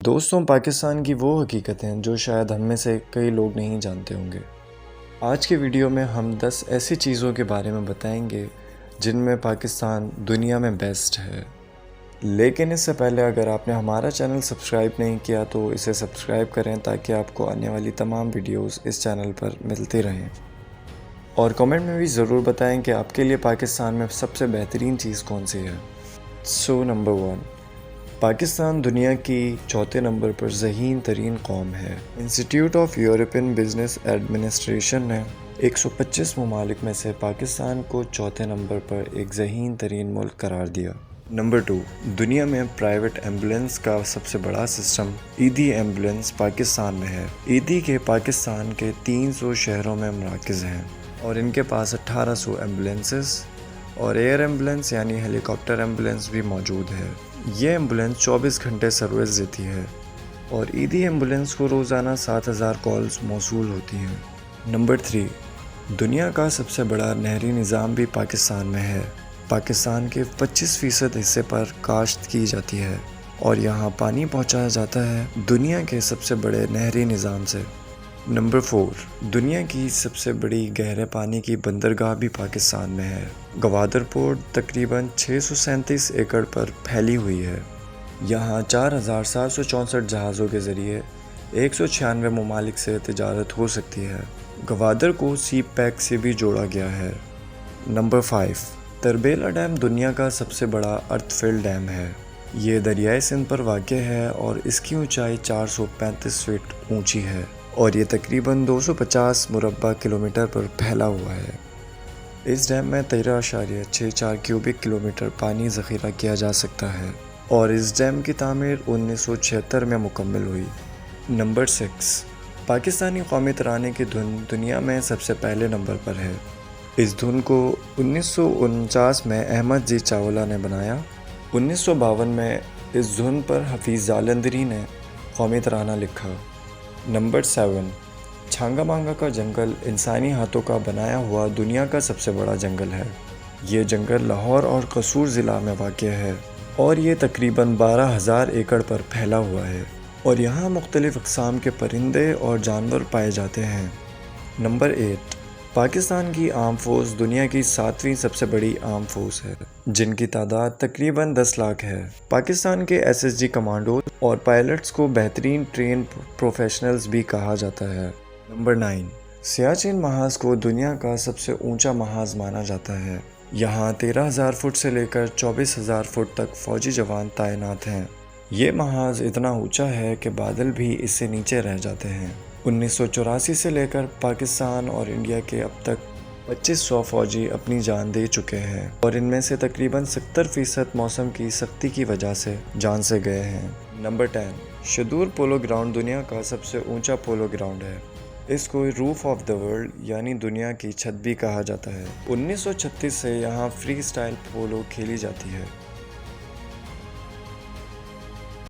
دوستوں، پاکستان کی وہ حقیقتیں جو شاید ہم میں سے کئی لوگ نہیں جانتے ہوں گے۔ آج کے ویڈیو میں ہم 10 ایسی چیزوں کے بارے میں بتائیں گے جن میں پاکستان دنیا میں بیسٹ ہے۔ لیکن اس سے پہلے اگر آپ نے ہمارا چینل سبسکرائب نہیں کیا تو اسے سبسکرائب کریں تاکہ آپ کو آنے والی تمام ویڈیوز اس چینل پر ملتی رہیں۔ اور کمنٹ میں بھی ضرور بتائیں کہ آپ کے لیے پاکستان میں سب سے بہترین چیز کون سی ہے۔ نمبر 1، پاکستان دنیا کی چوتھے نمبر پر ذہین ترین قوم ہے۔ Institute of European business administration نے 125 ممالک میں سے پاکستان کو چوتھے نمبر پر ایک ذہین ترین ملک قرار دیا۔ نمبر 2، دنیا میں پرائیویٹ ایمبولینس کا سب سے بڑا سسٹم ایدھی ایمبولینس پاکستان میں ہے۔ ایدھی کے پاکستان کے 300 شہروں میں مراکز ہیں اور ان کے پاس 1800 ایمبولینسز اور ایئر ایمبولینس یعنی ہیلی کاپٹر ایمبولینس بھی موجود ہے۔ یہ ایمبولینس 24 گھنٹے سروس دیتی ہے اور ایدھی ایمبولینس کو روزانہ 7000 کالز موصول ہوتی ہیں۔ نمبر 3، دنیا کا سب سے بڑا نہری نظام بھی پاکستان میں ہے۔ پاکستان کے 25% حصے پر کاشت کی جاتی ہے اور یہاں پانی پہنچایا جاتا ہے دنیا کے سب سے بڑے نہری نظام سے۔ نمبر 4، دنیا کی سب سے بڑی گہرے پانی کی بندرگاہ بھی پاکستان میں ہے۔ گوادر پورٹ تقریباً 637 ایکڑ پر پھیلی ہوئی ہے۔ یہاں 4764 جہازوں کے ذریعے 196 ممالک سے تجارت ہو سکتی ہے۔ گوادر کو سی پیک سے بھی جوڑا گیا ہے۔ نمبر 5، تربیلا ڈیم دنیا کا سب سے بڑا ارتھ فل ڈیم ہے۔ یہ دریائے سندھ پر واقع ہے اور اس کی اونچائی 435 فٹ اونچی ہے اور یہ تقریباً 250 مربع کلومیٹر پر پھیلا ہوا ہے۔ اس ڈیم میں 13.64 کیوبک کلومیٹر پانی ذخیرہ کیا جا سکتا ہے اور اس ڈیم کی تعمیر 1976 میں مکمل ہوئی۔ نمبر 6، پاکستانی قومی ترانے کی دھن دنیا میں سب سے پہلے نمبر پر ہے۔ اس دھن کو 1949 میں احمد جی چاولہ نے بنایا۔ 1952 میں اس دھن پر حفیظ جالندھری نے قومی ترانہ لکھا۔ نمبر 7، چھانگا مانگا کا جنگل انسانی ہاتھوں کا بنایا ہوا دنیا کا سب سے بڑا جنگل ہے۔ یہ جنگل لاہور اور قصور ضلع میں واقع ہے اور یہ تقریباً 12,000 ایکڑ پر پھیلا ہوا ہے اور یہاں مختلف اقسام کے پرندے اور جانور پائے جاتے ہیں۔ نمبر 8، پاکستان کی عام فوج دنیا کی 7ویں سب سے بڑی عام فوج ہے جن کی تعداد تقریباً 10 لاکھ ہے۔ پاکستان کے SSG کمانڈوز اور پائلٹس کو بہترین ٹرین پروفیشنلز بھی کہا جاتا ہے۔ نمبر 9، سیاچن محاذ کو دنیا کا سب سے اونچا محاذ مانا جاتا ہے۔ یہاں 13,000 فٹ سے لے کر 24,000 فٹ تک فوجی جوان تعینات ہیں۔ یہ محاذ اتنا اونچا ہے کہ بادل بھی اس سے نیچے رہ جاتے ہیں۔ 1984 سے لے کر پاکستان اور انڈیا کے اب تک 2500 فوجی اپنی جان دے چکے ہیں اور ان میں سے تقریباً 70% موسم کی سختی کی وجہ سے جان سے گئے ہیں۔ نمبر 10، شدور پولو گراؤنڈ دنیا کا سب سے اونچا پولو گراؤنڈ ہے۔ اس کو روف آف دا ورلڈ یعنی دنیا کی چھت بھی کہا جاتا ہے۔ 1936 سے یہاں فری سٹائل پولو کھیلی جاتی ہے